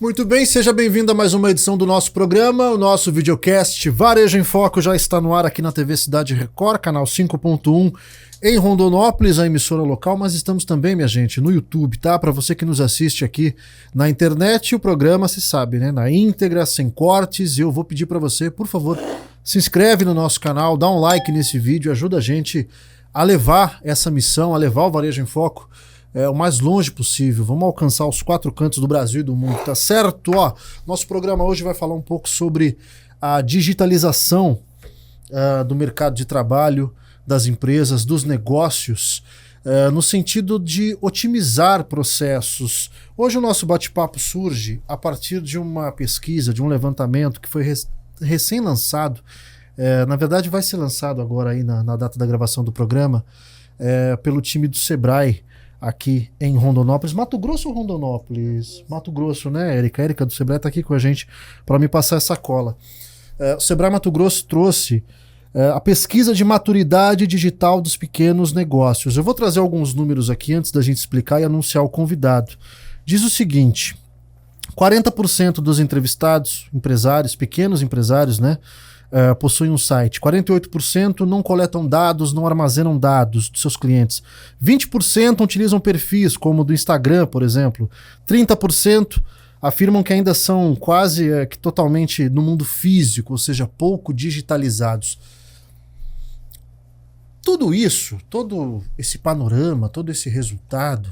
Muito bem, seja bem-vindo a mais uma edição do nosso programa, o nosso videocast Varejo em Foco já está no ar aqui na TV Cidade Record, canal 5.1 em Rondonópolis, a emissora local, mas estamos também, minha gente, no YouTube, tá? Para você que nos assiste aqui na internet, o programa, se sabe, né? Na íntegra, sem cortes, e eu vou pedir para você, por favor, se inscreve no nosso canal, dá um like nesse vídeo, ajuda a gente a levar essa missão, a levar o Varejo em Foco o mais longe possível. Vamos alcançar os 4 cantos do Brasil e do mundo, tá certo? Ó, nosso programa hoje vai falar um pouco sobre a digitalização do mercado de trabalho, das empresas, dos negócios, no sentido de otimizar processos. Hoje o nosso bate-papo surge a partir de uma pesquisa, de um levantamento que foi recém-lançado. Na verdade vai ser lançado agora aí na data da gravação do programa, pelo time do Sebrae, aqui em Rondonópolis. Mato Grosso ou Rondonópolis? Mato Grosso, né, Érica? A Érica do Sebrae está aqui com a gente para me passar essa cola. O Sebrae Mato Grosso trouxe a pesquisa de maturidade digital dos pequenos negócios. Eu vou trazer alguns números aqui antes da gente explicar e anunciar o convidado. Diz o seguinte: 40% dos entrevistados, empresários, pequenos empresários, né, possuem um site. 48% não coletam dados, não armazenam dados dos seus clientes. 20% utilizam perfis, como o do Instagram, por exemplo. 30% afirmam que ainda são quase que totalmente no mundo físico, ou seja, pouco digitalizados. Tudo isso, todo esse panorama, todo esse resultado,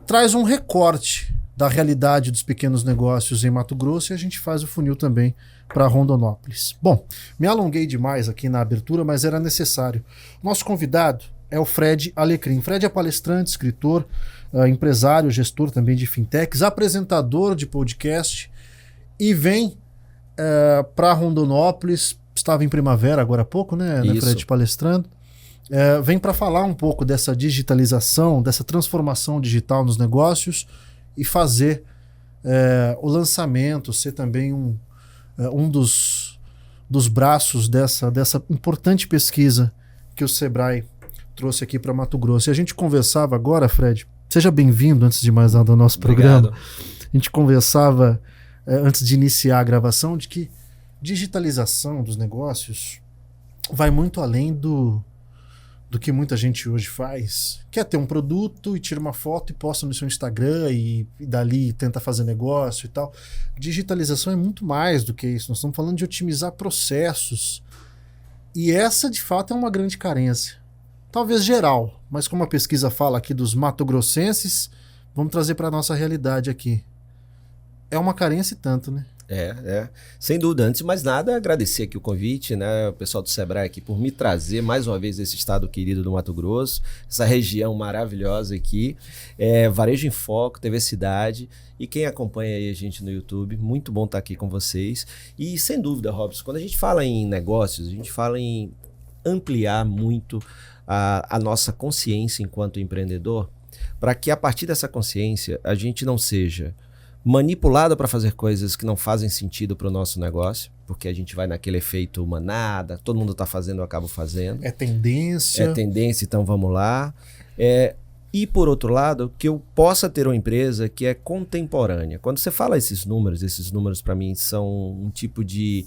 traz um recorte da realidade dos pequenos negócios em Mato Grosso, e a gente faz o funil também para Rondonópolis. Bom, me alonguei demais aqui na abertura, mas era necessário. Nosso convidado é o Fred Alecrim. Fred é palestrante, escritor, empresário, gestor também de fintechs, apresentador de podcast, e vem para Rondonópolis. Estava em Primavera agora há pouco, né, Fred, palestrando. Vem para falar um pouco dessa digitalização, dessa transformação digital nos negócios e fazer o lançamento, ser também um dos braços dessa importante pesquisa que o Sebrae trouxe aqui para Mato Grosso. E a gente conversava agora, Fred, seja bem-vindo antes de mais nada ao nosso programa. A gente conversava antes de iniciar a gravação de que digitalização dos negócios vai muito além do que muita gente hoje faz. Quer ter um produto e tira uma foto e posta no seu Instagram e dali tenta fazer negócio e tal. Digitalização é muito mais do que isso. Nós estamos falando de otimizar processos. E essa, de fato, é uma grande carência. Talvez geral, mas como a pesquisa fala aqui dos mato-grossenses, vamos trazer para a nossa realidade aqui. É uma carência e tanto, né? Sem dúvida. Antes de mais nada, agradecer aqui o convite, né, o pessoal do Sebrae aqui por me trazer mais uma vez esse estado querido do Mato Grosso, essa região maravilhosa aqui, Varejo em Foco, TV Cidade, e quem acompanha aí a gente no YouTube, muito bom estar aqui com vocês. E sem dúvida, Robson, quando a gente fala em negócios, a gente fala em ampliar muito a nossa consciência enquanto empreendedor, para que a partir dessa consciência a gente não seja manipulado para fazer coisas que não fazem sentido para o nosso negócio, porque a gente vai naquele efeito manada, todo mundo está fazendo, eu acabo fazendo. É tendência. É tendência, então vamos lá. E por outro lado, que eu possa ter uma empresa que é contemporânea. Quando você fala esses números para mim são um tipo de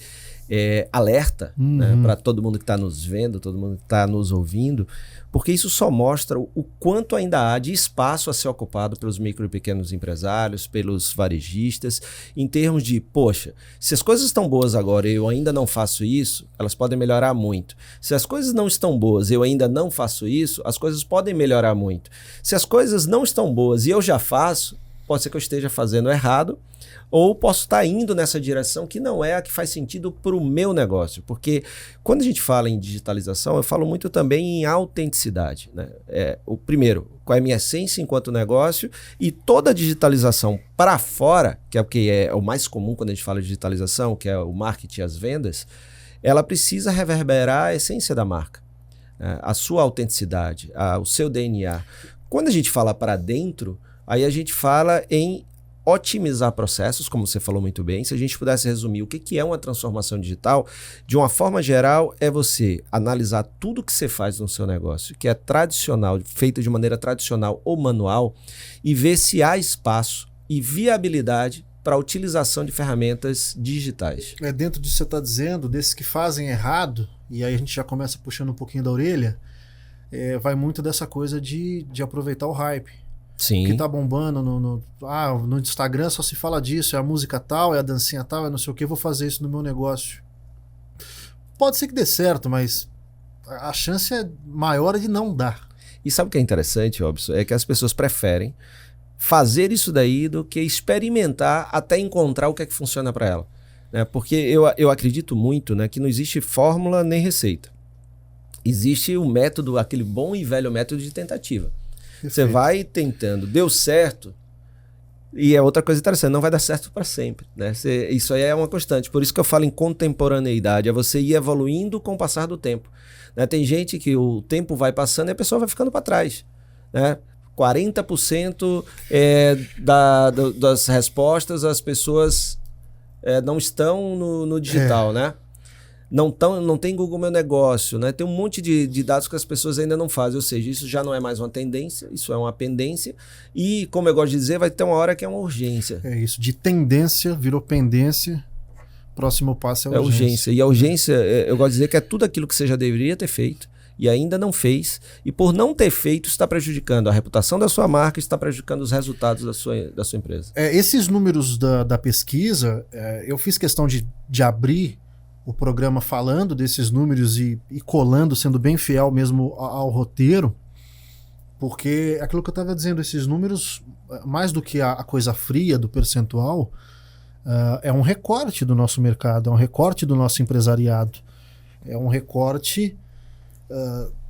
alerta, né, para todo mundo que está nos vendo, todo mundo que está nos ouvindo, porque isso só mostra o quanto ainda há de espaço a ser ocupado pelos micro e pequenos empresários, pelos varejistas, em termos de, poxa, se as coisas estão boas agora e eu ainda não faço isso, elas podem melhorar muito. Se as coisas não estão boas e eu ainda não faço isso, as coisas podem melhorar muito. Se as coisas não estão boas e eu já faço, pode ser que eu esteja fazendo errado, ou posso estar indo nessa direção que não é a que faz sentido para o meu negócio. Porque quando a gente fala em digitalização, eu falo muito também em autenticidade, né? O primeiro, qual é a minha essência enquanto negócio, e toda a digitalização para fora, que é o mais comum quando a gente fala de digitalização, que é o marketing e as vendas, ela precisa reverberar a essência da marca, a sua autenticidade, o seu DNA. Quando a gente fala para dentro, aí a gente fala em otimizar processos, como você falou muito bem. Se a gente pudesse resumir o que é uma transformação digital, de uma forma geral, é você analisar tudo que você faz no seu negócio, que é tradicional, feito de maneira tradicional ou manual, e ver se há espaço e viabilidade para a utilização de ferramentas digitais. Dentro disso que você está dizendo, desses que fazem errado, e aí a gente já começa puxando um pouquinho da orelha, vai muito dessa coisa de aproveitar o hype. Sim. Que tá bombando no Instagram, só se fala disso, é a música tal, é a dancinha tal, é não sei o que, vou fazer isso no meu negócio. Pode ser que dê certo, mas a chance é maior de não dar. E sabe o que é interessante, Robson? É que as pessoas preferem fazer isso daí do que experimentar até encontrar o que é que funciona para ela. Né? Porque eu acredito muito, né, que não existe fórmula nem receita. Existe o método, aquele bom e velho método de tentativa. Você vai tentando, deu certo, e é outra coisa interessante, não vai dar certo para sempre. Né? Isso aí é uma constante. Por isso que eu falo em contemporaneidade, é você ir evoluindo com o passar do tempo. Né? Tem gente que o tempo vai passando e a pessoa vai ficando para trás. Né? 40% das respostas as pessoas não estão no digital, né? Não tem Google Meu Negócio, né? Tem um monte de dados que as pessoas ainda não fazem, ou seja, isso já não é mais uma tendência, isso é uma pendência e, como eu gosto de dizer, vai ter uma hora que é uma urgência. É isso, de tendência virou pendência, próximo passo é urgência. E a urgência, eu gosto de dizer que é tudo aquilo que você já deveria ter feito e ainda não fez, e por não ter feito está prejudicando a reputação da sua marca, está prejudicando os resultados da sua empresa. Esses números da pesquisa, eu fiz questão de abrir o programa falando desses números e colando, sendo bem fiel mesmo ao roteiro, porque aquilo que eu estava dizendo, esses números, mais do que a coisa fria do percentual, é um recorte do nosso mercado, é um recorte do nosso empresariado, é um recorte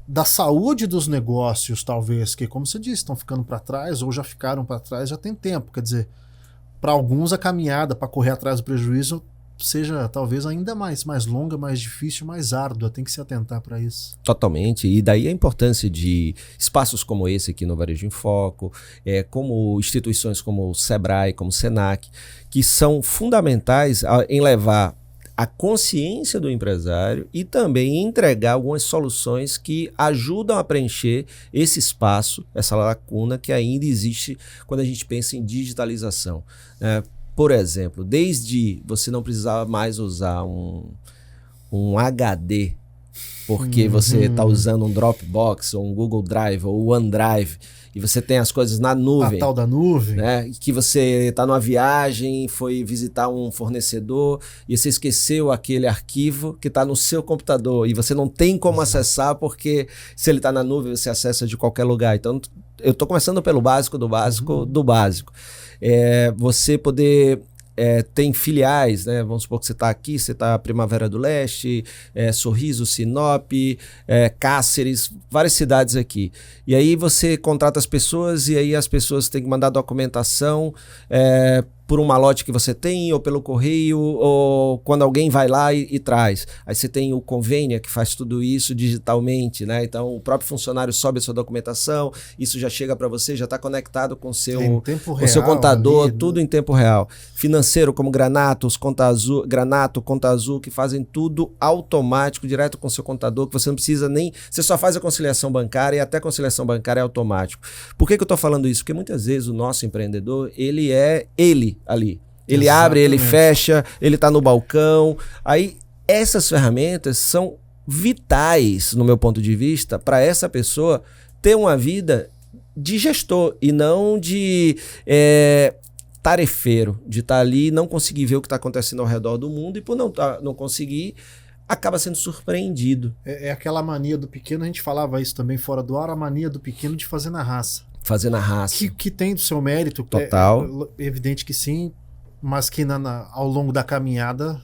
da saúde dos negócios, talvez, que, como você disse, estão ficando para trás ou já ficaram para trás já tem tempo. Quer dizer, para alguns a caminhada para correr atrás do prejuízo seja talvez ainda mais longa, mais difícil, mais árdua, tem que se atentar para isso. Totalmente, e daí a importância de espaços como esse aqui no Varejo em Foco, como instituições como o Sebrae, como o Senac, que são fundamentais em levar a consciência do empresário e também entregar algumas soluções que ajudam a preencher esse espaço, essa lacuna que ainda existe quando a gente pensa em digitalização. Por exemplo, desde você não precisava mais usar um HD, porque você está usando um Dropbox, ou um Google Drive, ou o OneDrive, e você tem as coisas na nuvem. A tal da nuvem. Né? Que você está numa viagem, foi visitar um fornecedor, e você esqueceu aquele arquivo que está no seu computador, e você não tem como acessar, porque se ele está na nuvem, você acessa de qualquer lugar. Então, eu estou começando pelo básico do básico do básico. Você poder tem filiais, né? Vamos supor que você está aqui, você está Primavera do Leste, Sorriso, Sinop, Cáceres, várias cidades aqui. E aí você contrata as pessoas e aí as pessoas têm que mandar documentação por um malote que você tem, ou pelo correio, ou quando alguém vai lá e traz. Aí você tem o Convênia, que faz tudo isso digitalmente, né? Então o próprio funcionário sobe a sua documentação, isso já chega para você, já está conectado com o seu contador, ali, tudo em tempo real. Financeiro, como Granato, Conta Azul, que fazem tudo automático, direto com o seu contador, que você não precisa nem... Você só faz a conciliação bancária e até a conciliação bancária é automático. Por que eu estou falando isso? Porque muitas vezes o nosso empreendedor, ele ali. Ele Exatamente. Abre, ele fecha, ele está no balcão. Aí essas ferramentas são vitais, no meu ponto de vista, para essa pessoa ter uma vida de gestor e não de tarefeiro, de estar ali e não conseguir ver o que está acontecendo ao redor do mundo e por não conseguir, acaba sendo surpreendido. É aquela mania do pequeno, a gente falava isso também fora do ar, a mania do pequeno de fazer na raça. Fazer na raça. Que tem do seu mérito. Total. É evidente que sim, mas que ao longo da caminhada,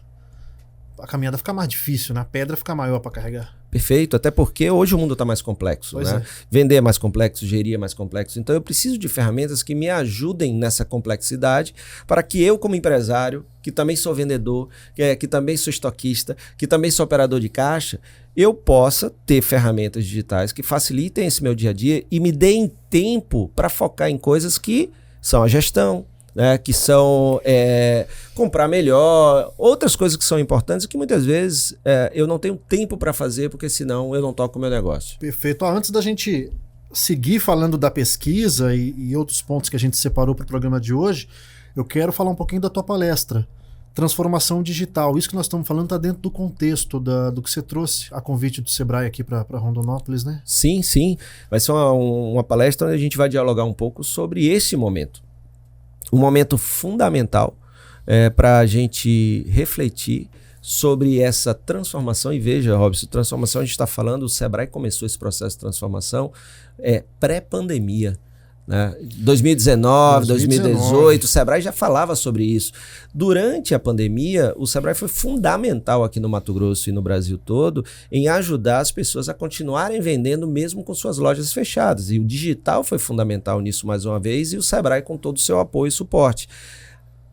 a caminhada fica mais difícil, né? A pedra fica maior para carregar. Perfeito, até porque hoje o mundo está mais complexo, né? Vender é mais complexo, gerir é mais complexo. Então eu preciso de ferramentas que me ajudem nessa complexidade para que eu, como empresário, que também sou vendedor, que também sou estoquista, que também sou operador de caixa, eu possa ter ferramentas digitais que facilitem esse meu dia a dia e me deem tempo para focar em coisas que são a gestão, né, que são comprar melhor, outras coisas que são importantes que muitas vezes eu não tenho tempo para fazer, porque senão eu não toco o meu negócio. Perfeito. Antes da gente seguir falando da pesquisa e outros pontos que a gente separou para o programa de hoje, eu quero falar um pouquinho da tua palestra. Transformação digital. Isso que nós estamos falando está dentro do contexto do que você trouxe a convite do Sebrae aqui para Rondonópolis, né? Sim, sim. Vai ser uma palestra onde a gente vai dialogar um pouco sobre esse momento. Um momento fundamental para a gente refletir sobre essa transformação. E veja, Robson, transformação, a gente está falando, o Sebrae começou esse processo de transformação pré-pandemia. Né? 2019, 2018, o Sebrae já falava sobre isso. Durante a pandemia, o Sebrae foi fundamental aqui no Mato Grosso e no Brasil todo em ajudar as pessoas a continuarem vendendo mesmo com suas lojas fechadas. E o digital foi fundamental nisso mais uma vez, e o Sebrae com todo o seu apoio e suporte.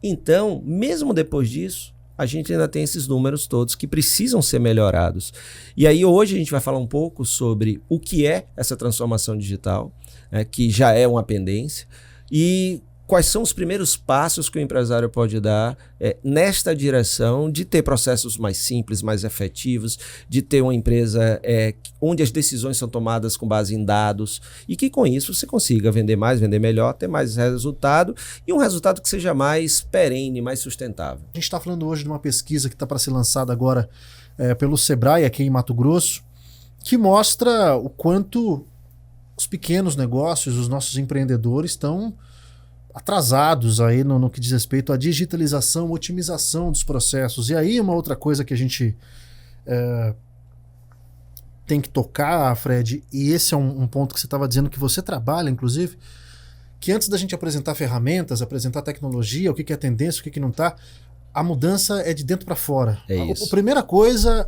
Então, mesmo depois disso, a gente ainda tem esses números todos que precisam ser melhorados. E aí hoje a gente vai falar um pouco sobre o que é essa transformação digital, que já é uma pendência, e quais são os primeiros passos que o empresário pode dar nesta direção de ter processos mais simples, mais efetivos, de ter uma empresa onde as decisões são tomadas com base em dados e que com isso você consiga vender mais, vender melhor, ter mais resultado e um resultado que seja mais perene, mais sustentável. A gente está falando hoje de uma pesquisa que está para ser lançada agora pelo Sebrae aqui em Mato Grosso, que mostra o quanto os pequenos negócios, os nossos empreendedores estão atrasados aí no que diz respeito à digitalização, otimização dos processos. E aí uma outra coisa que a gente tem que tocar, Fred, e esse é um ponto que você estava dizendo que você trabalha, inclusive, que antes da gente apresentar ferramentas, apresentar tecnologia, o que é tendência, o que não está, a mudança é de dentro para fora. É isso. A primeira coisa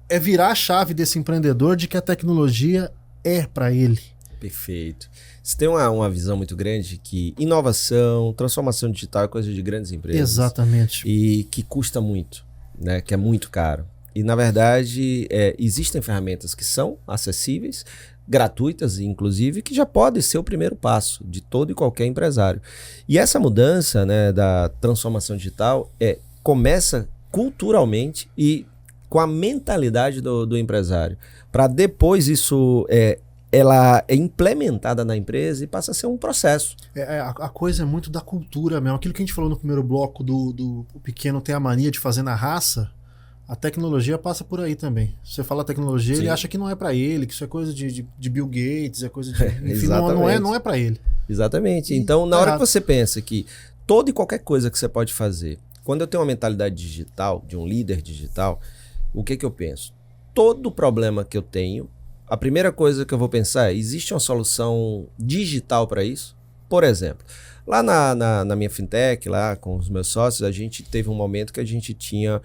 é virar a chave desse empreendedor de que a tecnologia é para ele. Perfeito. Você tem uma visão muito grande que inovação, transformação digital é coisa de grandes empresas. Exatamente. E que custa muito, né? Que é muito caro. E, na verdade, existem ferramentas que são acessíveis, gratuitas, inclusive, que já podem ser o primeiro passo de todo e qualquer empresário. E essa mudança, né, da transformação digital começa culturalmente e com a mentalidade do empresário. Para depois isso ela é implementada na empresa e passa a ser um processo. A coisa é muito da cultura mesmo. Aquilo que a gente falou no primeiro bloco do pequeno ter a mania de fazer na raça, a tecnologia passa por aí também. Você fala tecnologia, Sim. Ele acha que não é para ele, que isso é coisa de Bill Gates, é coisa de... Enfim, não é para ele. Exatamente. Então, na hora que você pensa que toda e qualquer coisa que você pode fazer, quando eu tenho uma mentalidade digital, de um líder digital, o que eu penso? Todo problema que eu tenho, a primeira coisa que eu vou pensar existe uma solução digital para isso? Por exemplo, lá na minha fintech, lá com os meus sócios, a gente teve um momento que a gente tinha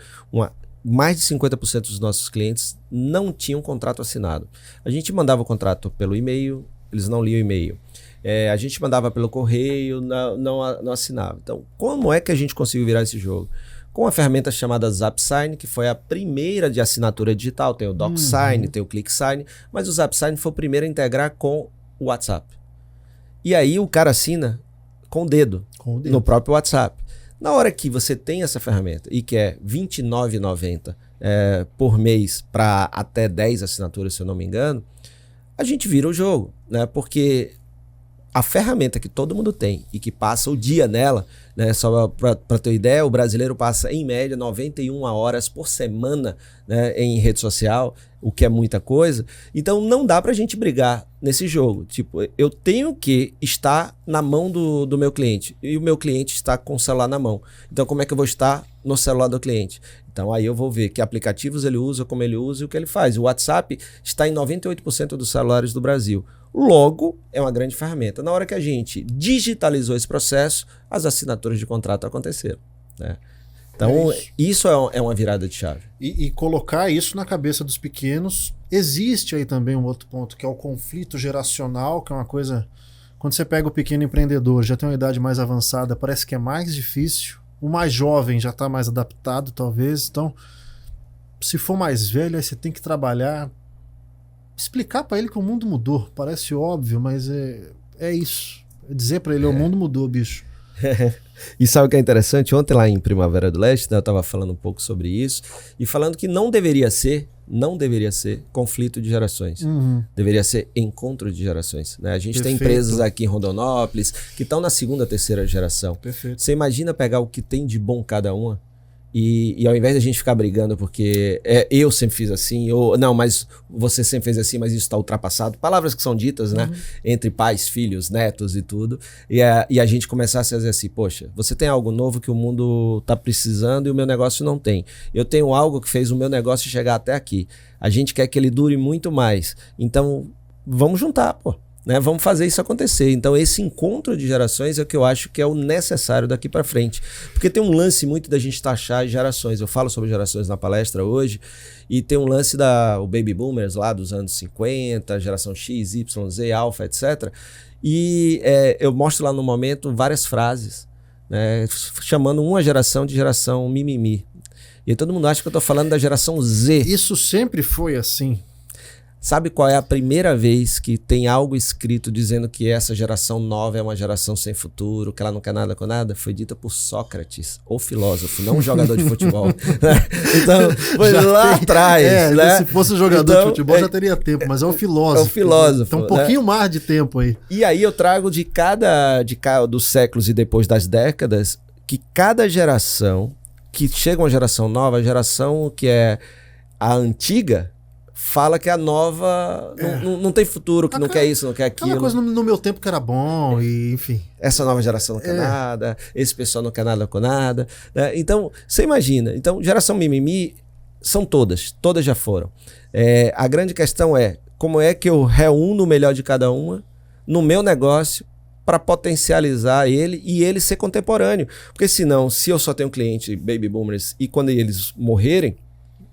mais de 50% dos nossos clientes não tinham contrato assinado. A gente mandava o contrato pelo e-mail, eles não liam o e-mail. A gente mandava pelo correio, não assinava. Então, como é que a gente conseguiu virar esse jogo? Com uma ferramenta chamada ZapSign, que foi a primeira de assinatura digital. Tem o DocSign, tem o ClickSign, mas o ZapSign foi o primeiro a integrar com o WhatsApp. E aí o cara assina com o dedo. No próprio WhatsApp. Na hora que você tem essa ferramenta e que é R$ 29,90 por mês para até 10 assinaturas, se eu não me engano, a gente vira o jogo, né? Porque a ferramenta que todo mundo tem e que passa o dia nela, né? Só para ter ideia, o brasileiro passa em média 91 horas por semana, né, em rede social, o que é muita coisa. Então não dá pra gente brigar nesse jogo. Tipo, eu tenho que estar na mão do meu cliente e o meu cliente está com o celular na mão. Então como é que eu vou estar no celular do cliente? Então aí eu vou ver que aplicativos ele usa, como ele usa e o que ele faz. O WhatsApp está em 98% dos celulares do Brasil. Logo, é uma grande ferramenta. Na hora que a gente digitalizou esse processo, as assinaturas de contrato aconteceram, né? Então, isso é uma virada de chave. E colocar isso na cabeça dos pequenos. Existe aí também um outro ponto, que é o conflito geracional, que é uma coisa... Quando você pega o pequeno empreendedor, já tem uma idade mais avançada, parece que é mais difícil. O mais jovem já está mais adaptado, talvez. Então, se for mais velho, aí você tem que trabalhar... Explicar para ele que o mundo mudou. Parece óbvio, mas é isso. É dizer para ele, o mundo mudou, bicho. E sabe o que é interessante? Ontem lá em Primavera do Leste, né, eu estava falando um pouco sobre isso e falando que não deveria ser não deveria ser conflito de gerações. Deveria ser encontro de gerações. Né? A gente tem Perfeito. empresas aqui em Rondonópolis que estão na segunda, terceira geração. Perfeito. Você imagina pegar o que tem de bom cada uma e ao invés de a gente ficar brigando porque eu sempre fiz assim, ou não, mas você sempre fez assim, mas isso está ultrapassado. Palavras que são ditas, né? Entre pais, filhos, netos e tudo. E a gente começasse a dizer assim, poxa, você tem algo novo que o mundo está precisando e o meu negócio não tem. Eu tenho algo que fez o meu negócio chegar até aqui. A gente quer que ele dure muito mais. Então, vamos juntar, pô. Né? Vamos fazer isso acontecer. Então esse encontro de gerações é o que eu acho que é o necessário daqui para frente, porque tem um lance muito da gente taxar gerações. Eu falo sobre gerações na palestra hoje e tem um lance o Baby Boomers lá dos anos 50, geração X, Y, Z, Alpha, etc. E eu mostro lá no momento várias frases, né, chamando uma geração de geração mimimi. E todo mundo acha que eu tô falando da geração Z. Isso sempre foi assim. Sabe qual é a primeira vez que tem algo escrito dizendo que essa geração nova é uma geração sem futuro, que ela não quer nada com nada? Foi dita por Sócrates, o filósofo, não um jogador de futebol. Então, foi lá atrás. Né? Se fosse um jogador de futebol já teria tempo, mas é um filósofo. É um filósofo. Tem um pouquinho mais de tempo aí. E aí eu trago de cada dos séculos e depois das décadas, que cada geração, que chega uma geração nova, a geração que é a antiga, fala que a nova não tem futuro, que não quer isso, não quer aquilo. Aquela coisa no meu tempo que era bom, e enfim. Essa nova geração não quer nada, esse pessoal não quer nada com nada. Né? Então, você imagina. Então, geração mimimi são todas já foram. A grande questão é, como é que eu reúno o melhor de cada uma no meu negócio para potencializar ele e ele ser contemporâneo. Porque senão, se eu só tenho cliente baby boomers e quando eles morrerem,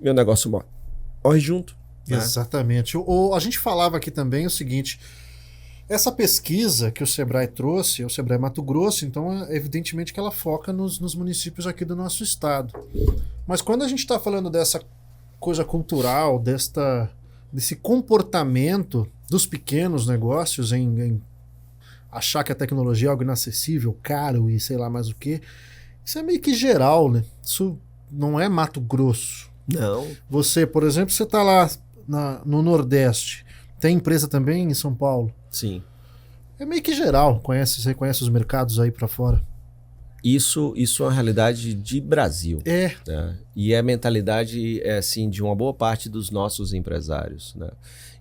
meu negócio morre junto. Exatamente. A gente falava aqui também o seguinte, essa pesquisa que o Sebrae trouxe, é o Sebrae Mato Grosso, então evidentemente que ela foca nos municípios aqui do nosso estado. Mas quando a gente está falando dessa coisa cultural, desse comportamento dos pequenos negócios em achar que a tecnologia é algo inacessível, caro e sei lá mais o que, isso é meio que geral, né? Isso não é Mato Grosso. Não. Você, por exemplo, você está lá no Nordeste, tem empresa também em São Paulo? Sim. É meio que geral, você conhece os mercados aí para fora? Isso é uma realidade de Brasil. Né? E é a mentalidade assim, de uma boa parte dos nossos empresários. Né?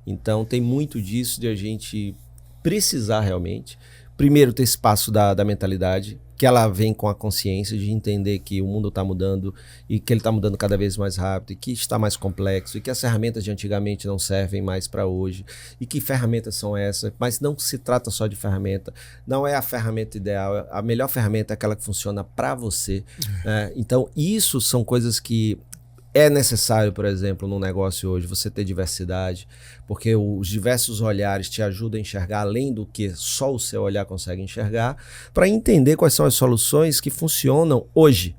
Então tem muito disso de a gente precisar realmente, primeiro ter espaço da mentalidade, que ela vem com a consciência de entender que o mundo está mudando e que ele está mudando cada vez mais rápido e que está mais complexo e que as ferramentas de antigamente não servem mais para hoje e que ferramentas são essas, mas não se trata só de ferramenta, não é a ferramenta ideal, a melhor ferramenta é aquela que funciona para você. Né? Então isso são coisas que é necessário, por exemplo, num negócio hoje, você ter diversidade, porque os diversos olhares te ajudam a enxergar além do que só o seu olhar consegue enxergar, para entender quais são as soluções que funcionam hoje,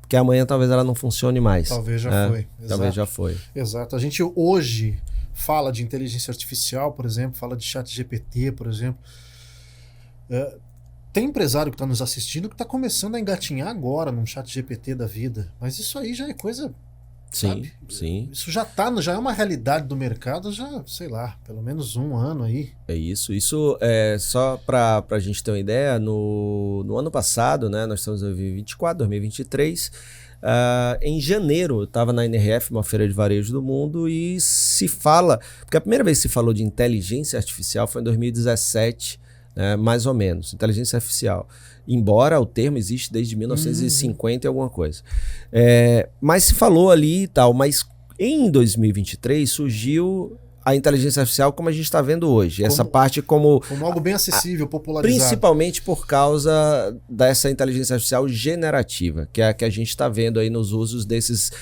porque amanhã talvez ela não funcione mais. Talvez já foi. Talvez já foi. Exato. A gente hoje fala de inteligência artificial, por exemplo, fala de chat GPT, por exemplo. Tem empresário que está nos assistindo que está começando a engatinhar agora num chat GPT da vida, mas isso aí já é coisa... Sim, sabe? sim. Isso já é uma realidade do mercado, já, sei lá, pelo menos um ano aí. É isso. Isso é só para a gente ter uma ideia, no ano passado, né, nós estamos em 2024, 2023, em janeiro eu estava na NRF, uma feira de varejo do mundo, e se fala, porque a primeira vez que se falou de inteligência artificial foi em 2017, né, mais ou menos, inteligência artificial. Embora o termo existe desde 1950 e alguma coisa. Mas se falou ali e tal, mas em 2023 surgiu a inteligência artificial como a gente está vendo hoje. Essa parte como algo bem acessível, popularizado. Principalmente por causa dessa inteligência artificial generativa, que é a que a gente está vendo aí nos usos desses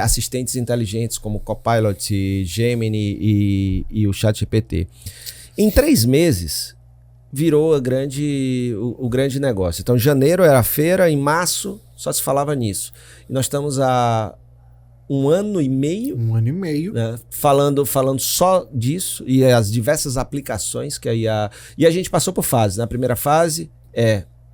assistentes inteligentes como Copilot, Gemini e o ChatGPT. Em 3 meses... virou o grande negócio. Então, janeiro era a feira, em março só se falava nisso. E nós estamos há 1 ano e meio... 1 ano e meio. Né, falando só disso e as diversas aplicações que aí E a gente passou por fases. Na primeira fase,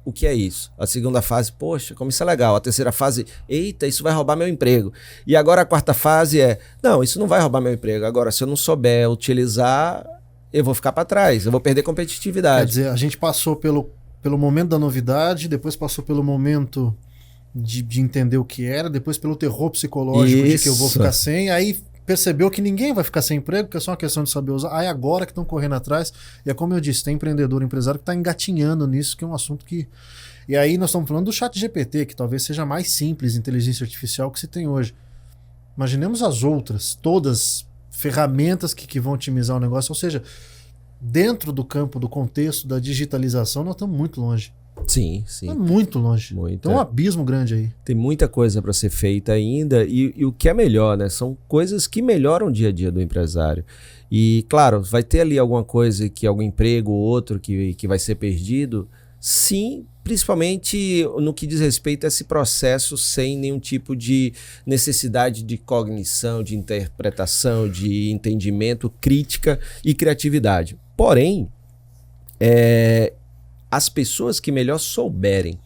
o que é isso. A segunda fase, poxa, como isso é legal. A terceira fase, eita, isso vai roubar meu emprego. E agora a quarta fase é, não, isso não vai roubar meu emprego. Agora, se eu não souber utilizar, eu vou ficar para trás, eu vou perder competitividade. Quer dizer, a gente passou pelo momento da novidade, depois passou pelo momento de entender o que era, depois pelo terror psicológico de que eu vou ficar sem, aí percebeu que ninguém vai ficar sem emprego, que é só uma questão de saber usar. Aí agora que estão correndo atrás, e é como eu disse, tem empreendedor, empresário que está engatinhando nisso, que é um assunto que... E aí nós estamos falando do ChatGPT, que talvez seja mais simples, inteligência artificial que se tem hoje. Imaginemos as outras, todas ferramentas que vão otimizar o negócio, ou seja, dentro do campo, do contexto da digitalização, nós estamos muito longe. Sim, sim. É muito longe. Tem um abismo grande aí. Tem muita coisa para ser feita ainda e o que é melhor, né? São coisas que melhoram o dia a dia do empresário. E, claro, vai ter ali alguma coisa, que algum emprego ou outro que vai ser perdido. Sim, principalmente no que diz respeito a esse processo sem nenhum tipo de necessidade de cognição, de interpretação, de entendimento, crítica e criatividade. Porém, as pessoas que melhor souberem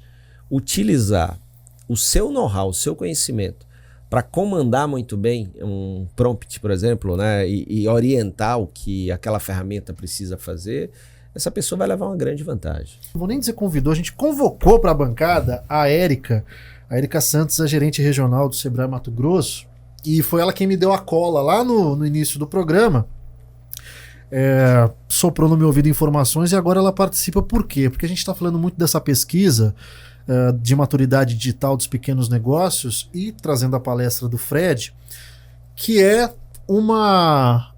utilizar o seu know-how, o seu conhecimento para comandar muito bem um prompt, por exemplo, né, e orientar o que aquela ferramenta precisa fazer, essa pessoa vai levar uma grande vantagem. Não vou nem dizer convidou, a gente convocou para a bancada a Érica Santos, a gerente regional do Sebrae Mato Grosso, e foi ela quem me deu a cola lá no início do programa. Soprou no meu ouvido informações e agora ela participa. Por quê? Porque a gente está falando muito dessa pesquisa de maturidade digital dos pequenos negócios e trazendo a palestra do Fred, que é uma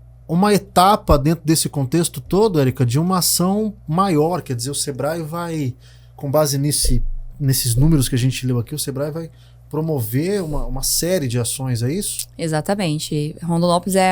etapa dentro desse contexto todo, Érica, de uma ação maior. Quer dizer, o Sebrae vai, com base nesses números que a gente leu aqui, o Sebrae vai promover uma série de ações, é isso? Exatamente. Rondonópolis é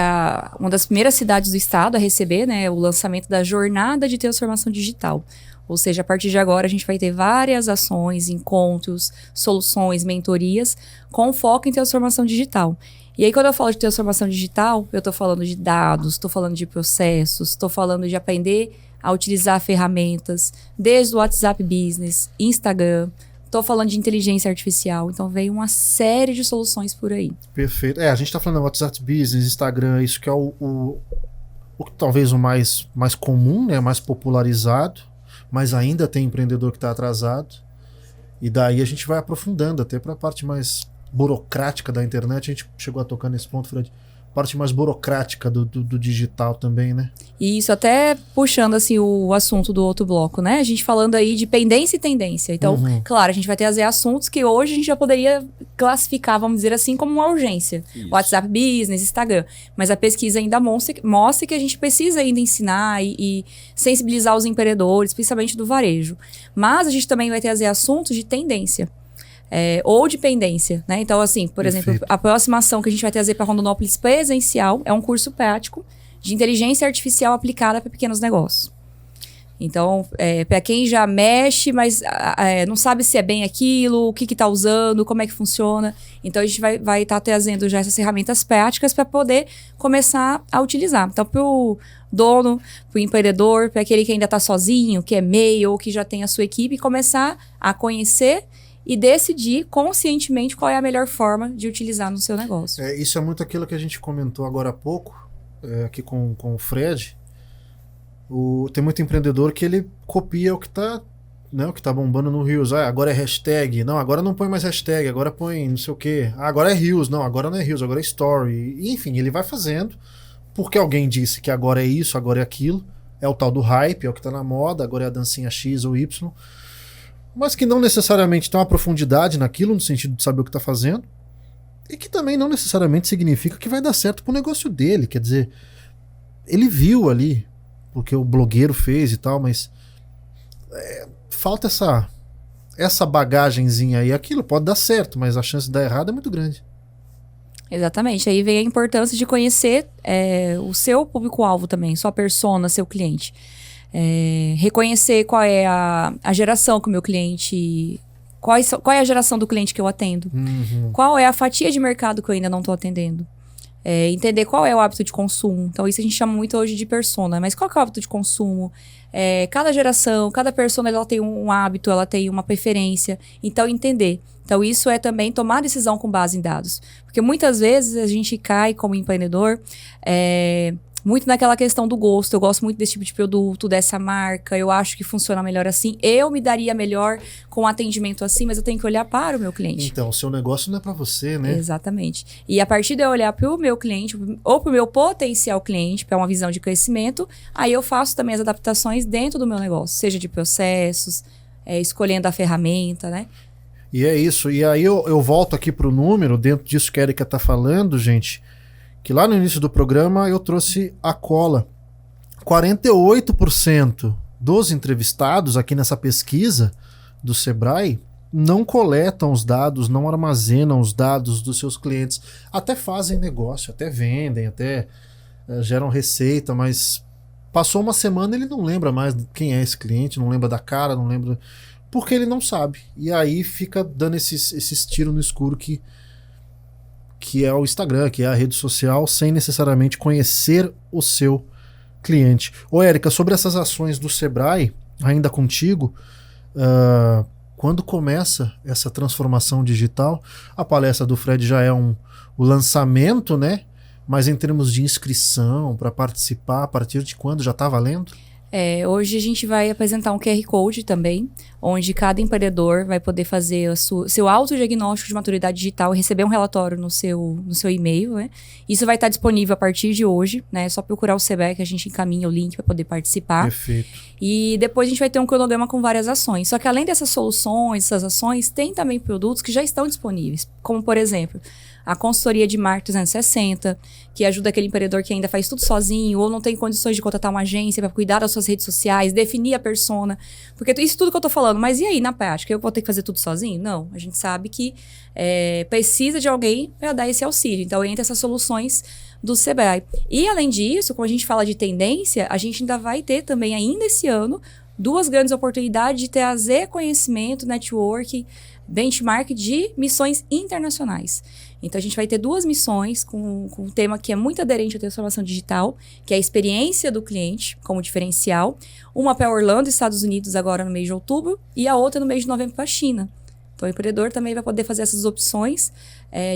uma das primeiras cidades do estado a receber, né, o lançamento da Jornada de Transformação Digital. Ou seja, a partir de agora a gente vai ter várias ações, encontros, soluções, mentorias com foco em transformação digital. E aí quando eu falo de transformação digital, eu estou falando de dados, estou falando de processos, estou falando de aprender a utilizar ferramentas, desde o WhatsApp Business, Instagram. Estou falando de inteligência artificial, então veio uma série de soluções por aí. Perfeito. A gente está falando do WhatsApp Business, Instagram, isso que é o talvez o mais comum, né, mais popularizado, mas ainda tem empreendedor que está atrasado. E daí a gente vai aprofundando até para a parte mais burocrática da internet. A gente chegou a tocar nesse ponto, Fred. Parte mais burocrática do digital também, né? E isso até puxando assim o assunto do outro bloco, né? A gente falando aí de pendência e tendência. Então, claro, a gente vai trazer assuntos que hoje a gente já poderia classificar, vamos dizer assim, como uma urgência. Isso. WhatsApp Business, Instagram. Mas a pesquisa ainda mostra que a gente precisa ainda ensinar e sensibilizar os empreendedores, principalmente do varejo. Mas a gente também vai trazer assuntos de tendência. Ou dependência, né? Então, assim, por exemplo, a próxima ação que a gente vai trazer para Rondonópolis presencial é um curso prático de inteligência artificial aplicada para pequenos negócios. Então, para quem já mexe, mas não sabe se é bem aquilo, o que está usando, como é que funciona. Então, a gente vai estar trazendo já essas ferramentas práticas para poder começar a utilizar. Então, para o dono, para o empreendedor, para aquele que ainda está sozinho, que é MEI ou que já tem a sua equipe, começar a conhecer e decidir conscientemente qual é a melhor forma de utilizar no seu negócio. Isso é muito aquilo que a gente comentou agora há pouco, aqui com o Fred. Tem muito empreendedor que ele copia o que tá bombando no Reels. Agora é hashtag. Não, agora não põe mais hashtag, agora põe não sei o quê. Agora é Reels. Não, agora não é Reels, agora é Story. Enfim, ele vai fazendo porque alguém disse que agora é isso, agora é aquilo. É o tal do hype, é o que tá na moda, agora é a dancinha X ou Y. Mas que não necessariamente tem uma profundidade naquilo, no sentido de saber o que está fazendo, e que também não necessariamente significa que vai dar certo para o negócio dele. Quer dizer, ele viu ali, porque o blogueiro fez e tal, mas falta essa bagagenzinha aí. Aquilo pode dar certo, mas a chance de dar errado é muito grande. Exatamente, aí vem a importância de conhecer o seu público-alvo também, sua persona, seu cliente. Reconhecer qual é a geração que o meu cliente... Qual é a geração do cliente que eu atendo? Qual é a fatia de mercado que eu ainda não estou atendendo? entender qual é o hábito de consumo. Então, isso a gente chama muito hoje de persona. Mas qual que é o hábito de consumo? Cada geração, cada persona, ela tem um hábito, ela tem uma preferência. Então, entender. Então, isso é também tomar decisão com base em dados. Porque muitas vezes a gente cai como empreendedor muito naquela questão do gosto. Eu gosto muito desse tipo de produto, dessa marca. Eu acho que funciona melhor assim. Eu me daria melhor com atendimento assim, mas eu tenho que olhar para o meu cliente. Então, o seu negócio não é para você, né? Exatamente. E a partir de eu olhar para o meu cliente ou para o meu potencial cliente, para uma visão de crescimento, aí eu faço também as adaptações dentro do meu negócio, seja de processos, escolhendo a ferramenta, né? E é isso. E aí eu volto aqui para o número, dentro disso que a Erika está falando, gente, que lá no início do programa eu trouxe a cola. 48% dos entrevistados aqui nessa pesquisa do Sebrae não coletam os dados, não armazenam os dados dos seus clientes. Até fazem negócio, até vendem, até geram receita, mas passou uma semana ele não lembra mais quem é esse cliente, não lembra da cara, não lembra... Porque ele não sabe. E aí fica dando esses tiros no escuro que é o Instagram, que é a rede social, sem necessariamente conhecer o seu cliente. Ô, Érica, sobre essas ações do Sebrae, ainda contigo, quando começa essa transformação digital, a palestra do Fred já é o lançamento, né? Mas em termos de inscrição, para participar, a partir de quando já está valendo? Hoje a gente vai apresentar um QR Code também, onde cada empreendedor vai poder fazer seu autodiagnóstico de maturidade digital e receber um relatório no seu e-mail, né? Isso vai estar disponível a partir de hoje, né? É só procurar o Sebrae que a gente encaminha o link para poder participar. Perfeito. E depois a gente vai ter um cronograma com várias ações. Só que além dessas soluções, essas ações, tem também produtos que já estão disponíveis, como por exemplo... a consultoria de marketing 360, que ajuda aquele empreendedor que ainda faz tudo sozinho ou não tem condições de contratar uma agência para cuidar das suas redes sociais, definir a persona. Porque isso tudo que eu tô falando, mas e aí na prática? Eu vou ter que fazer tudo sozinho? Não, a gente sabe que precisa de alguém para dar esse auxílio. Então, entra essas soluções do Sebrae. E além disso, quando a gente fala de tendência, a gente ainda vai ter também, ainda esse ano, 2 grandes oportunidades de trazer conhecimento, network, benchmark de missões internacionais. Então, a gente vai ter 2 missões com um tema que é muito aderente à transformação digital, que é a experiência do cliente como diferencial. Uma para Orlando, Estados Unidos, agora no mês de outubro, e a outra no mês de novembro para a China. Então, o empreendedor também vai poder fazer essas opções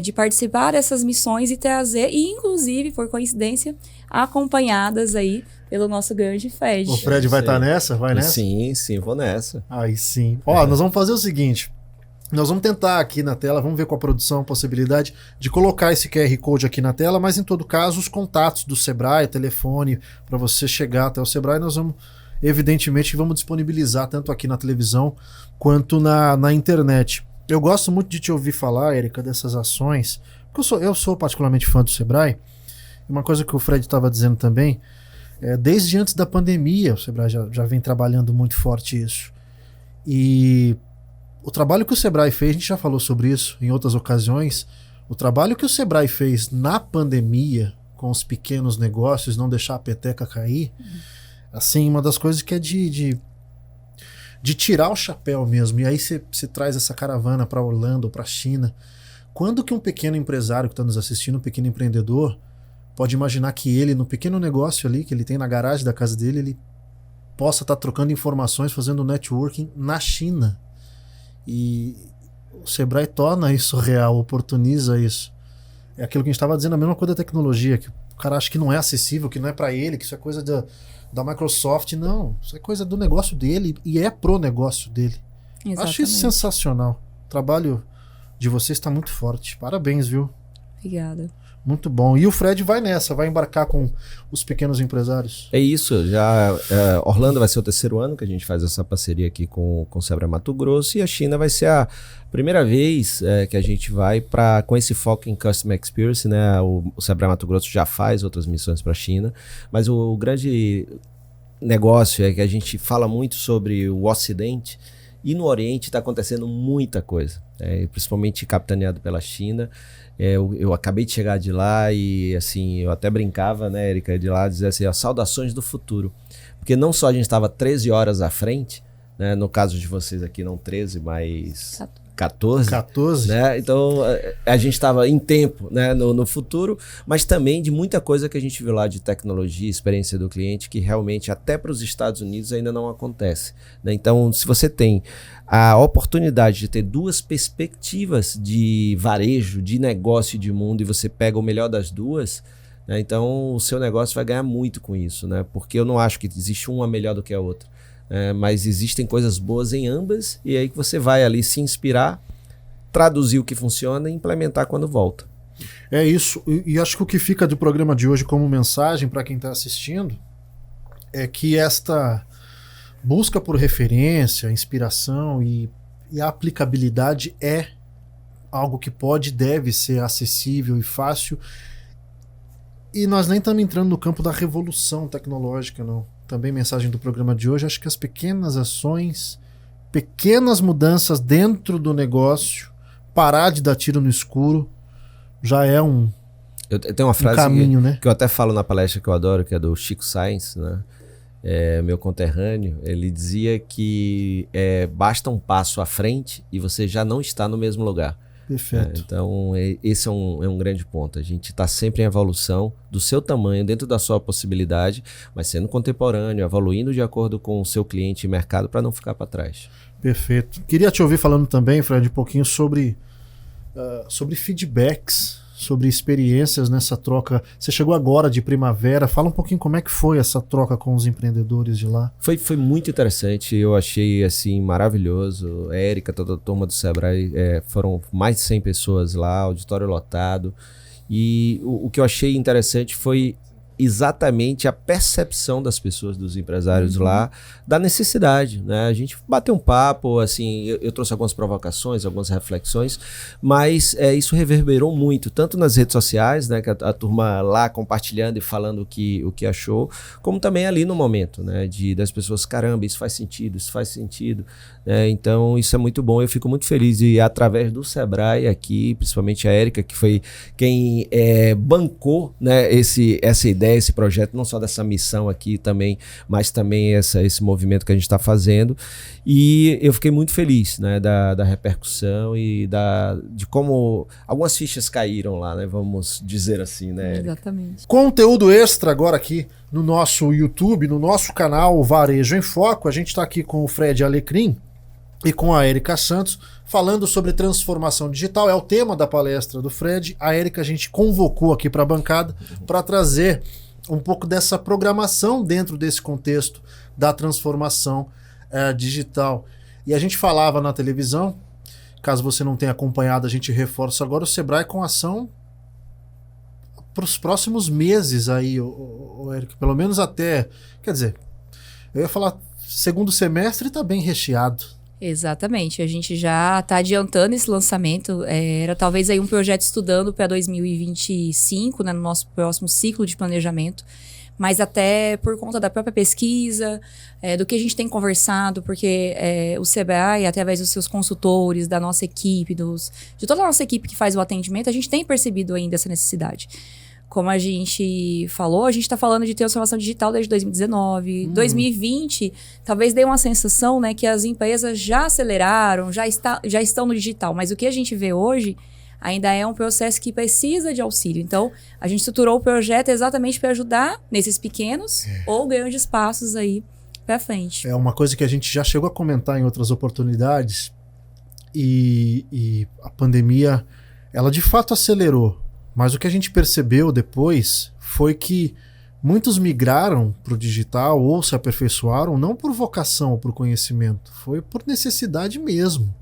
de participar dessas missões e trazer, e inclusive, por coincidência, acompanhadas aí pelo nosso grande Fred. O Fred vai estar nessa? Vai nessa? Sim, vou nessa. Aí sim. Ó, nós vamos fazer o seguinte... Nós vamos tentar aqui na tela, vamos ver com a produção a possibilidade de colocar esse QR Code aqui na tela, mas em todo caso os contatos do Sebrae, telefone, para você chegar até o Sebrae, nós vamos, evidentemente, vamos disponibilizar tanto aqui na televisão quanto na internet. Eu gosto muito de te ouvir falar, Érica, dessas ações, porque eu sou particularmente fã do Sebrae, e uma coisa que o Fred estava dizendo também, desde antes da pandemia, o Sebrae já vem trabalhando muito forte isso. E... o trabalho que o Sebrae fez, a gente já falou sobre isso em outras ocasiões, o trabalho que o Sebrae fez na pandemia com os pequenos negócios, não deixar a peteca cair, assim, uma das coisas que é de tirar o chapéu mesmo. E aí você traz essa caravana para Orlando, para a China. Quando que um pequeno empresário que está nos assistindo, um pequeno empreendedor, pode imaginar que ele, no pequeno negócio ali, que ele tem na garagem da casa dele, ele possa estar trocando informações, fazendo networking na China? E o Sebrae torna isso real, oportuniza isso. É aquilo que a gente estava dizendo, a mesma coisa da tecnologia, que o cara acha que não é acessível, que não é para ele, que isso é coisa da Microsoft. Não, isso é coisa do negócio dele e é pro negócio dele. Exatamente. Acho isso sensacional. O trabalho de vocês está muito forte. Parabéns, viu? Obrigada. Muito bom. E o Fred vai nessa, vai embarcar com os pequenos empresários. É isso, Orlando vai ser o 3º ano que a gente faz essa parceria aqui com o Sebrae Mato Grosso, e a China vai ser a primeira vez que a gente vai com esse foco em Customer Experience, né? O Sebrae Mato Grosso já faz outras missões para a China, mas o grande negócio é que a gente fala muito sobre o Ocidente, e no Oriente está acontecendo muita coisa, principalmente capitaneado pela China. Eu acabei de chegar de lá e, assim, eu até brincava, né, Érica, de lá, dizer assim, saudações do futuro. Porque não só a gente estava 13 horas à frente, né, no caso de vocês aqui não 13, mas 14. Né? Então, a gente estava em tempo, né, no futuro, mas também de muita coisa que a gente viu lá de tecnologia, experiência do cliente, que realmente até para os Estados Unidos ainda não acontece. Né? Então, se você tem a oportunidade de ter duas perspectivas de varejo, de negócio e de mundo, e você pega o melhor das duas, né, então o seu negócio vai ganhar muito com isso, né? Porque eu não acho que existe uma melhor do que a outra. Mas existem coisas boas em ambas, e aí que você vai ali se inspirar, traduzir o que funciona e implementar quando volta. É isso, e acho que o que fica do programa de hoje como mensagem para quem está assistindo é que esta busca por referência, inspiração e a aplicabilidade é algo que pode e deve ser acessível e fácil, e nós nem estamos entrando no campo da revolução tecnológica, não. Também mensagem do programa de hoje, acho que as pequenas ações, pequenas mudanças dentro do negócio, parar de dar tiro no escuro, já é um Eu tenho uma frase caminho, né? que eu até falo na palestra que eu adoro, que é do Chico Sainz, né? Meu conterrâneo, ele dizia que basta um passo à frente e você já não está no mesmo lugar. Perfeito. Então, esse é um grande ponto. A gente está sempre em evolução do seu tamanho, dentro da sua possibilidade, mas sendo contemporâneo, evoluindo de acordo com o seu cliente e mercado para não ficar para trás. Perfeito. Queria te ouvir falando também, Fred, um pouquinho sobre feedbacks, sobre experiências nessa troca. Você chegou agora de Primavera, fala um pouquinho como é que foi essa troca com os empreendedores de lá. Foi muito interessante, eu achei assim maravilhoso. A Érica, toda a turma do Sebrae, foram mais de 100 pessoas lá, auditório lotado, e o que eu achei interessante foi exatamente a percepção das pessoas, dos empresários lá, da necessidade, né? A gente bateu um papo, assim, eu trouxe algumas provocações, algumas reflexões, mas isso reverberou muito, tanto nas redes sociais, né, que a turma lá compartilhando e falando o que achou, como também ali no momento, né, das pessoas, caramba, isso faz sentido, né? Então isso é muito bom, eu fico muito feliz e através do Sebrae aqui, principalmente a Érica, que foi quem bancou, né, essa ideia, esse projeto, não só dessa missão aqui também, mas também esse movimento que a gente está fazendo, e eu fiquei muito feliz, né, da repercussão e de como algumas fichas caíram lá, né, vamos dizer assim, né, Érica? Exatamente. Conteúdo extra agora aqui no nosso YouTube, no nosso canal Varejo em Foco. A gente está aqui com o Fred Alecrim e com a Érica Santos, falando sobre transformação digital. É o tema da palestra do Fred. A Érica a gente convocou aqui para a bancada para trazer um pouco dessa programação dentro desse contexto da transformação digital. E a gente falava na televisão, caso você não tenha acompanhado, a gente reforça agora, o Sebrae com ação para os próximos meses aí, Érica, pelo menos até, quer dizer, eu ia falar segundo semestre, está bem recheado. Exatamente, a gente já está adiantando esse lançamento, era talvez aí um projeto estudando para 2025, né, no nosso próximo ciclo de planejamento, mas até por conta da própria pesquisa, do que a gente tem conversado, porque o Sebrae, através dos seus consultores, da nossa equipe, de toda a nossa equipe que faz o atendimento, a gente tem percebido ainda essa necessidade. Como a gente falou, a gente está falando de transformação digital desde 2019. 2020, talvez dê uma sensação, né, que as empresas já aceleraram, já estão no digital. Mas o que a gente vê hoje ainda é um processo que precisa de auxílio. Então, a gente estruturou o projeto exatamente para ajudar nesses pequenos ou grandes passos aí para frente. É uma coisa que a gente já chegou a comentar em outras oportunidades, e a pandemia, ela de fato acelerou. Mas o que a gente percebeu depois foi que muitos migraram para o digital ou se aperfeiçoaram não por vocação ou por conhecimento, foi por necessidade mesmo.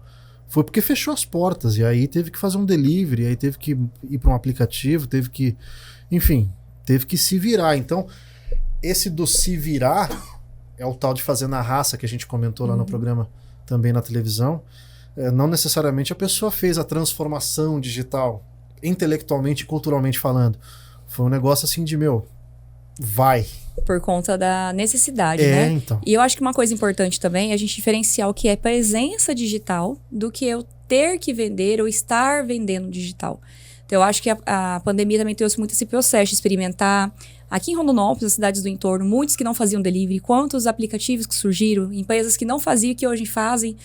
Foi porque fechou as portas e aí teve que fazer um delivery, aí teve que ir para um aplicativo, teve que se virar. Então, esse do se virar é o tal de fazer na raça que a gente comentou lá no programa, também na televisão. Não necessariamente a pessoa fez a transformação digital, intelectualmente e culturalmente falando. Foi um negócio assim de, vai. Por conta da necessidade, né? Então. E eu acho que uma coisa importante também é a gente diferenciar o que é presença digital do que eu ter que vender ou estar vendendo digital. Então, eu acho que a pandemia também trouxe muito esse processo de experimentar, Aqui em Rondonópolis, as cidades do entorno, muitos que não faziam delivery, quantos aplicativos que surgiram, empresas que não faziam que hoje fazem.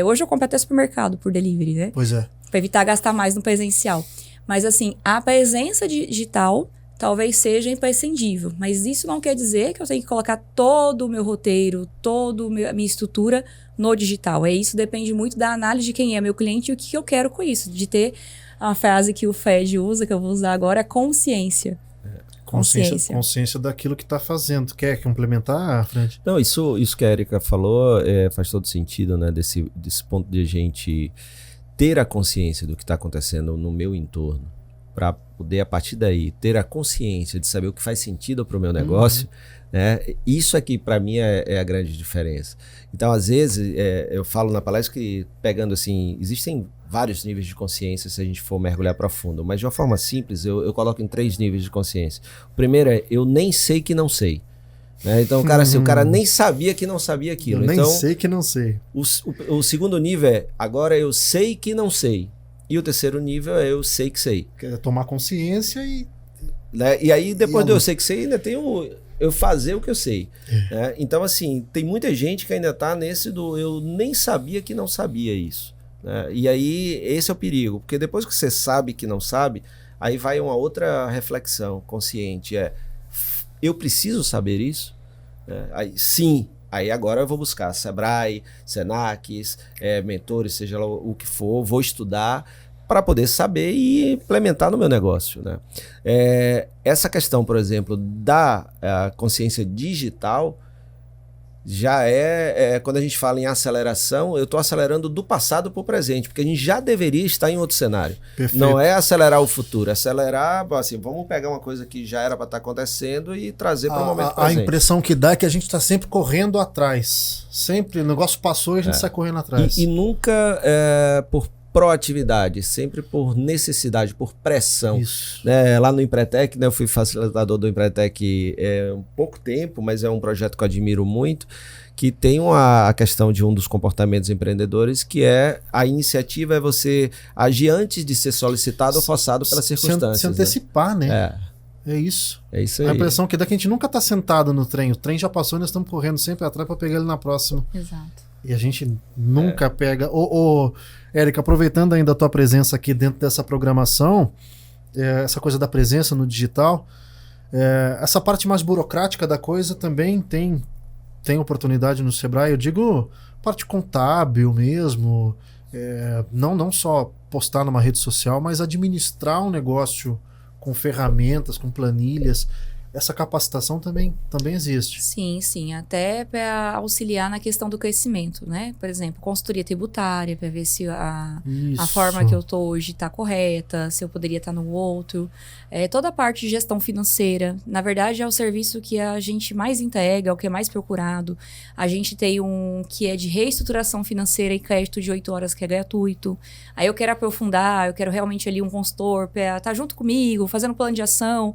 Hoje eu compro até supermercado por delivery, né? Pois é. Para evitar gastar mais no presencial. Mas assim, a presença digital talvez seja imprescindível. Mas isso não quer dizer que eu tenho que colocar todo o meu roteiro, toda a minha estrutura no digital. Isso depende muito da análise de quem é meu cliente e o que eu quero com isso. De ter a frase que o Fred usa, que eu vou usar agora, é consciência. Consciência daquilo que está fazendo. Quer complementar, Fred? Não, isso que a Erika falou faz todo sentido, né? Desse ponto de a gente ter a consciência do que está acontecendo no meu entorno, para poder, a partir daí, ter a consciência de saber o que faz sentido para o meu negócio, né? Isso aqui, para mim, é a grande diferença. Então, às vezes, eu falo na palestra que, pegando assim, existem vários níveis de consciência se a gente for mergulhar profundo, mas de uma forma simples, eu coloco em 3 níveis de consciência. O primeiro é, eu nem sei que não sei. Né? Então, o cara nem sabia que não sabia aquilo. Eu nem então, sei que não sei. O segundo nível é, agora eu sei que não sei. E o terceiro nível é, eu sei que sei. Quer tomar consciência e... Né? E aí, depois do eu sei que sei, ainda tem eu fazer o que eu sei. Né? Então, assim, tem muita gente que ainda está nesse do eu nem sabia que não sabia isso. Né? E aí, esse é o perigo. Porque depois que você sabe que não sabe, aí vai uma outra reflexão consciente. Eu preciso saber isso? Aí, sim. Aí agora eu vou buscar Sebrae, Senacs, mentores, seja lá o que for, vou estudar para poder saber e implementar no meu negócio. Né? Essa questão, por exemplo, da consciência digital, já quando a gente fala em aceleração, eu estou acelerando do passado para o presente, porque a gente já deveria estar em outro cenário. Perfeito. Não é acelerar o futuro, é acelerar, assim, vamos pegar uma coisa que já era para estar acontecendo e trazer para o momento presente. A impressão que dá é que a gente está sempre correndo atrás. Sempre, o negócio passou e a gente sai correndo atrás. E nunca por proatividade, sempre por necessidade, por pressão. Isso. Né? Lá no Empretec, né, eu fui facilitador do Empretec um pouco tempo, mas é um projeto que eu admiro muito, que tem a questão de um dos comportamentos empreendedores, que a iniciativa é você agir antes de ser solicitado ou forçado pelas circunstâncias. Se antecipar, né? É isso. É isso aí. A impressão que dá que a gente nunca está sentado no trem. O trem já passou e nós estamos correndo sempre atrás para pegar ele na próxima. Exato. E a gente nunca pega... Érica, aproveitando ainda a tua presença aqui dentro dessa programação, essa coisa da presença no digital, essa parte mais burocrática da coisa também tem oportunidade no Sebrae. Eu digo parte contábil mesmo, não só postar numa rede social, mas administrar um negócio com ferramentas, com planilhas. Essa capacitação também existe. Sim, até para auxiliar na questão do crescimento, né? Por exemplo, consultoria tributária, para ver se a forma que eu estou hoje está correta, se eu poderia estar no outro. Toda a parte de gestão financeira, na verdade, é o serviço que a gente mais entrega, é o que é mais procurado. A gente tem um que é de reestruturação financeira e crédito de 8 horas, que é gratuito. Aí eu quero aprofundar, eu quero realmente ali um consultor para estar junto comigo, fazendo plano de ação.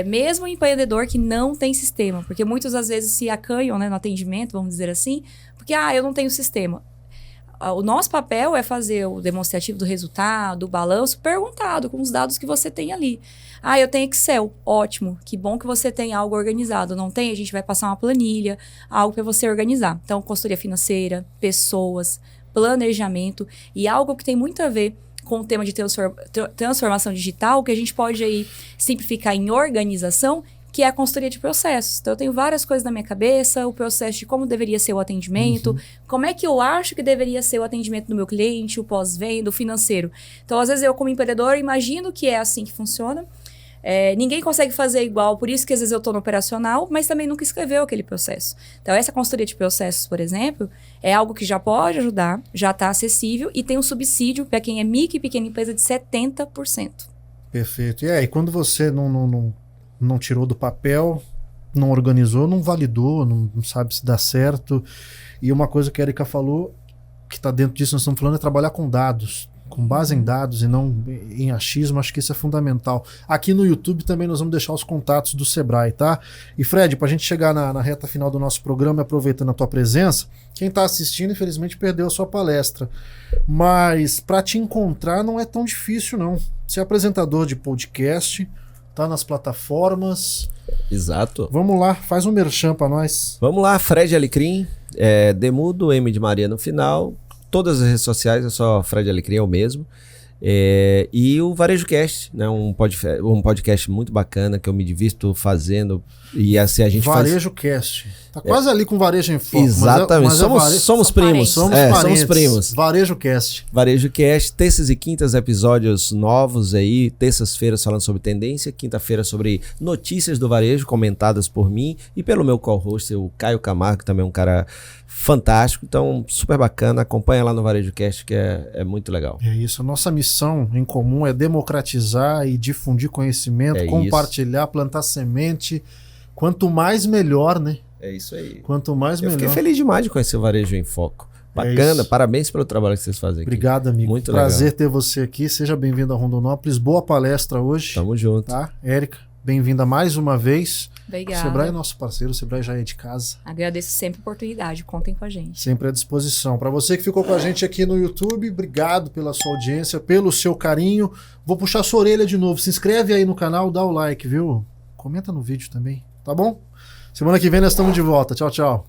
Mesmo o empreendedor que não tem sistema, porque muitas às vezes se acanham, né, no atendimento, vamos dizer assim, porque eu não tenho sistema. O nosso papel é fazer o demonstrativo do resultado, o balanço, perguntado com os dados que você tem ali. Eu tenho Excel, ótimo, que bom que você tem algo organizado. Não tem? A gente vai passar uma planilha, algo para você organizar. Então, consultoria financeira, pessoas, planejamento e algo que tem muito a ver com o tema de transformação digital, que a gente pode aí simplificar em organização, que é a consultoria de processos. Então, eu tenho várias coisas na minha cabeça, o processo de como deveria ser o atendimento, como é que eu acho que deveria ser o atendimento do meu cliente, o pós-venda, o financeiro. Então, às vezes, eu como empreendedor imagino que é assim que funciona. Ninguém consegue fazer igual, por isso que às vezes eu estou no operacional, mas também nunca escreveu aquele processo. Então, essa consultoria de processos, por exemplo, é algo que já pode ajudar, já está acessível e tem um subsídio para quem é micro e pequena empresa de 70%. Perfeito. E quando você não tirou do papel, não organizou, não validou, não sabe se dá certo. E uma coisa que a Erika falou, que está dentro disso, nós estamos falando, é trabalhar com dados, com base em dados e não em achismo. Acho que isso é fundamental. Aqui no YouTube também nós vamos deixar os contatos do Sebrae, tá? E Fred, para a gente chegar na reta final do nosso programa, aproveitando a tua presença, quem está assistindo infelizmente perdeu a sua palestra, mas para te encontrar não é tão difícil não. Você é apresentador de podcast, tá nas plataformas. Exato. Vamos lá, faz um merchan pra nós. Vamos lá, Fred Alecrim, Demudo, M de Maria no final. Todas as redes sociais é só Fred Alecrim, é o mesmo. E o Varejo Cast, né? Um podcast muito bacana que eu me divirto fazendo. E assim a gente Varejo Cast. Tá quase ali com Varejo em Foco. Exatamente. Somos primos. Somos primos. Varejo Cast. Varejo Cast, terças e quintas episódios novos aí. Terças-feiras falando sobre tendência. Quinta-feira sobre notícias do varejo comentadas por mim e pelo meu co-host, o Caio Camargo, que também é um cara fantástico. Então, super bacana. Acompanha lá no Varejo Cast, que é muito legal. É isso. A nossa missão em comum é democratizar e difundir conhecimento, compartilhar, plantar semente. Quanto mais, melhor, né? É isso aí. Quanto mais, melhor. Eu fiquei feliz demais de conhecer o Varejo em Foco. Bacana, parabéns pelo trabalho que vocês fazem aqui. Obrigado, amigo. Muito Prazer legal. ter você aqui. Seja bem-vindo a Rondonópolis. Boa palestra hoje. Tamo junto. Tá? Érica, bem-vinda mais uma vez. Obrigada. O Sebrae é nosso parceiro, o Sebrae já é de casa. Agradeço sempre a oportunidade, contem com a gente. Sempre à disposição. Para você que ficou com a gente aqui no YouTube, obrigado pela sua audiência, pelo seu carinho. Vou puxar sua orelha de novo. Se inscreve aí no canal, dá o like, viu? Comenta no vídeo também, tá bom? Semana que vem nós estamos de volta. Tchau, tchau.